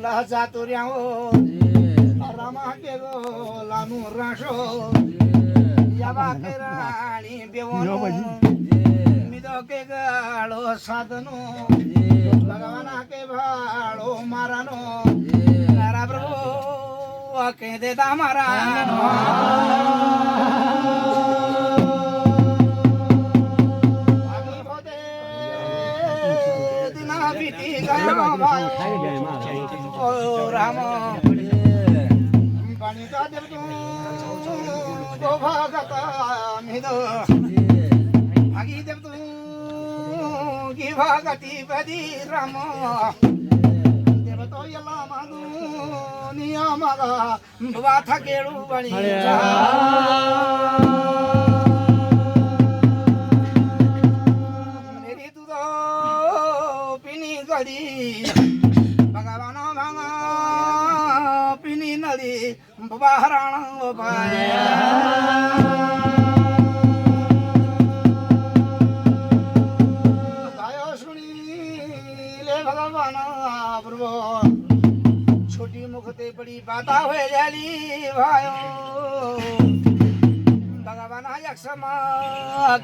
बोला चातुर्या हो रामा के गो लानू राशो या बाके राणी बेवनो मिदो के गाळो साधनो भगवाना के भाळो मारानो नारा प्रभु के देता मारानो ओ राम पाणी का देव तू गो भगता मिदो भागी देव तू की भगती बदी राम देव तो यला मागू नियमगा वाथा केळू बणी मेरी तू तो पिनी गडी भगवान भांगा पिनी नदी बाहराण पाया गायो सुनी ले भगवान प्रभु छोटी मुखते बड़ी बाता हुए जाली भायो भगवान यक्षमा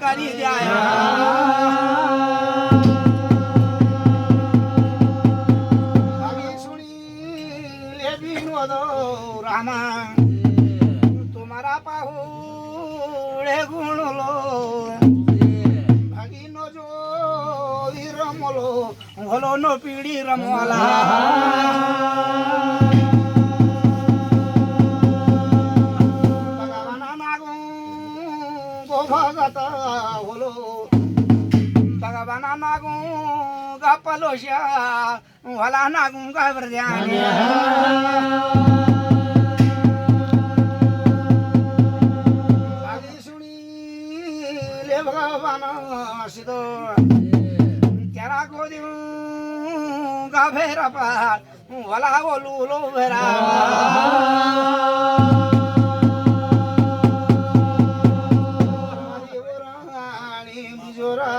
करी जाया रामा तुम्हारा पाहुळे गुणलो भागिनो जो रमलो भलो नो पिढी रमवाला भगवाना नागू गो भगत होलो भगवाना नागू गपलोशा भला नागू घाबरद्याने भगवान सिदो क्या गोदी गाभेरा पार वाला बोलू लो भेरा रानी बिजोरा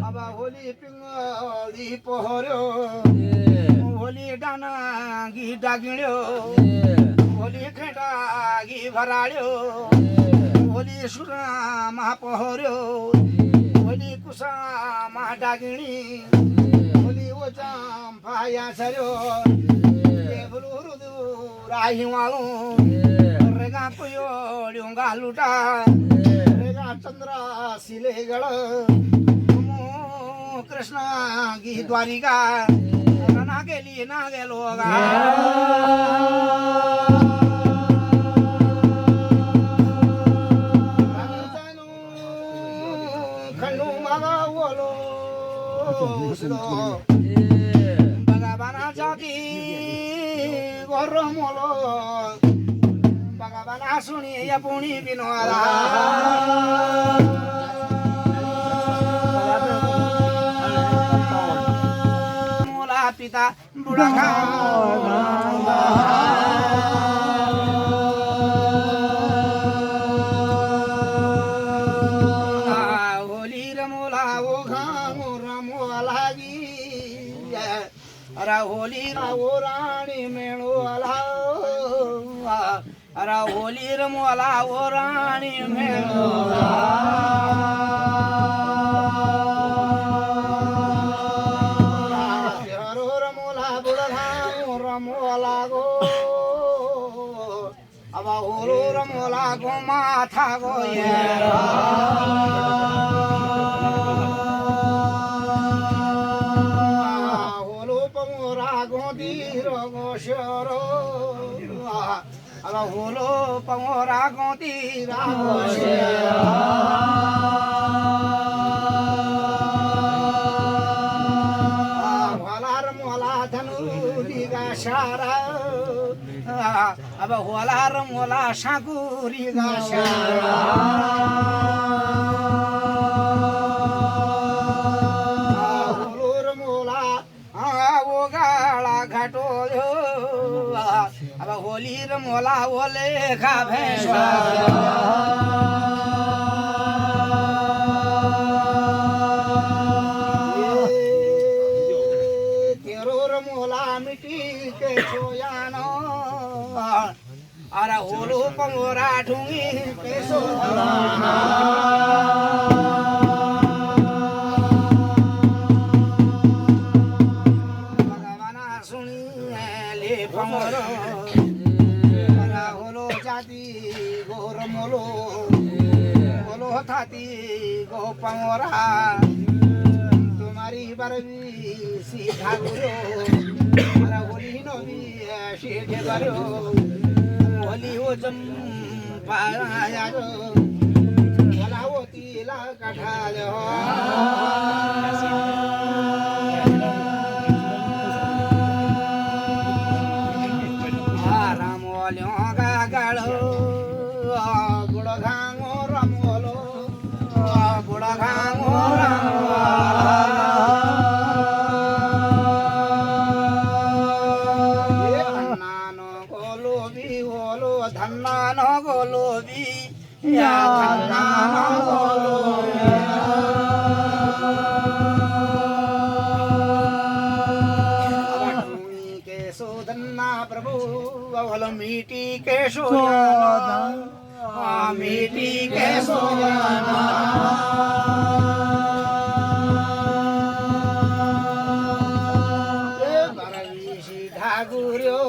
अब होली पिंगली पोहर्यो होली डाना गी डागिण्यो होली खेटा गी भराळ्यो होली सुरा महापहर्यो होली कुसा महाडागिणी होली ओचाम फाया सर्यो देवलू रुदू राही वाळू रेगा कुयो ड्योंगा लुटा रेगा चंद्रा सिलेगळ कृष्ण गी द्वारिका ना गेली ना गेलो गा भगवाना जाती गोरमोलो भगवाना सुनी या पुणी बिनवाला मोला पिता बुढ़ा होली रावो राणी मेळो आला होली रमवाला ओ राणी मेळो रमोला बुडला रमवाला गो अब होलो रमोला गो माथा गो होलो पंगोरा गोती होलार मोला धनु दिगा शारा अब होलार मोला शाकुरी गा शारा होलोर मोला वो गाळा घाटो अब होली रमोला ओले खा भेषा तेरो रमोला मिट्टी के सोयानो अरे होलो पंगोरा ढूंगी के सोयानो भगवाना सुनी ले पंगोरो अरे होलो जाती गोर मोलो होलो थाती गो पंगोरा तुम्हारी बरवी सीधा गुरो अरे होली नबी शेठे बरो होली हो जम पाया रो भला होती ला कठा लो राम ओलियो गा गाड़ो बुढ़ो घांगो राम ओलो बुढ़ो घांगो राम धन्ना गोलो भी या धन्ना गोलो के सो धन्ना प्रभु अवल मीठी के सो मीठी के सो ठाकुरो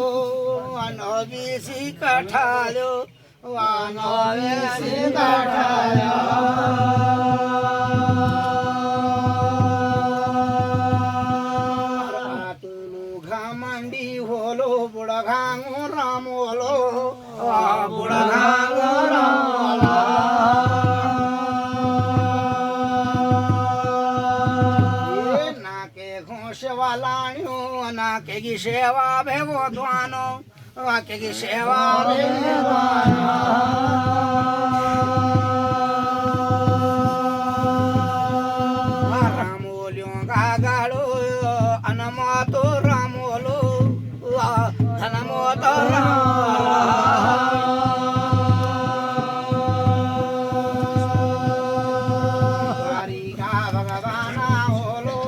नबीसी कठालो नबीसी कठालो तुलु घमंडी होलो बुढ़ा घांगो रामोलो बुढ़ा घांगो रामोलो नाके घोष वालाणियो नाके की सेवा भेगो द्वानो वाक्य की सेवा रामोलियों का गाड़ो अनमतो रामोलो धनमतो हरि का भगवाना होलो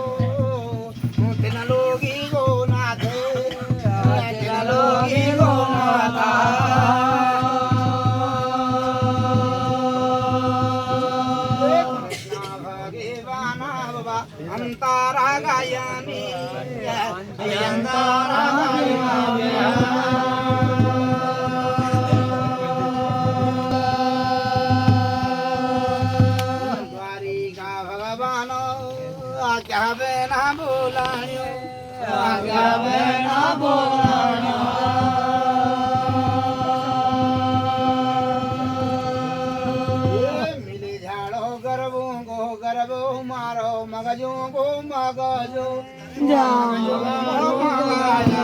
तीन लोगी गो नाथे तीन लोगी अंतारा गायनी अंतारा गायनी द्वारिका भगवान आज्ञा बिना बोलानियो आज्ञा बिना बोलानियो मिली झाड़ो गर्भों को गर्भो मारो मगजों को मगजो जानो मगजा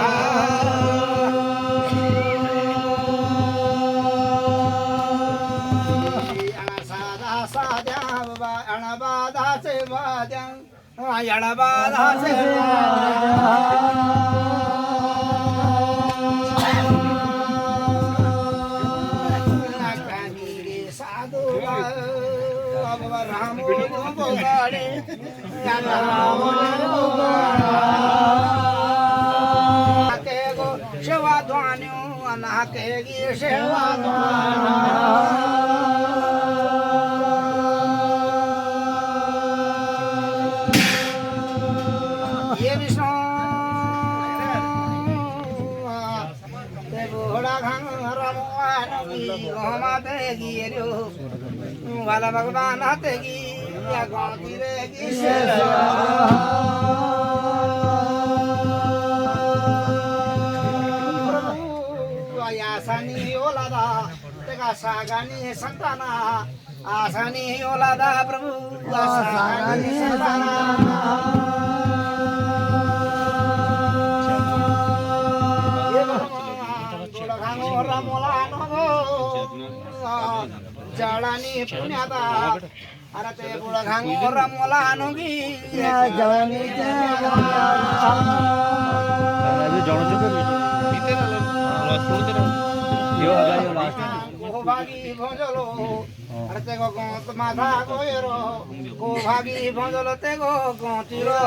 सादा सादा बाबा अणबादा से बाजा अणबादा से साधु राम बोगाड़े सेवा ध्वान्यो अनाके सेवा ये विष्णु घोड़ा घांग माते गिरो वाला भगवान आते गी या गौती रेगी आसानी ओलादा तेगा सागानी संताना आसानी ओलादा प्रभु सागानी संताना जळानी पुण्याता अरे ते बुडा घांगो रमोला अनुगी जळानी भागी भजलो अरे ते गो गोत माथा गोयरो भागी भजलो ते गो गोतिरो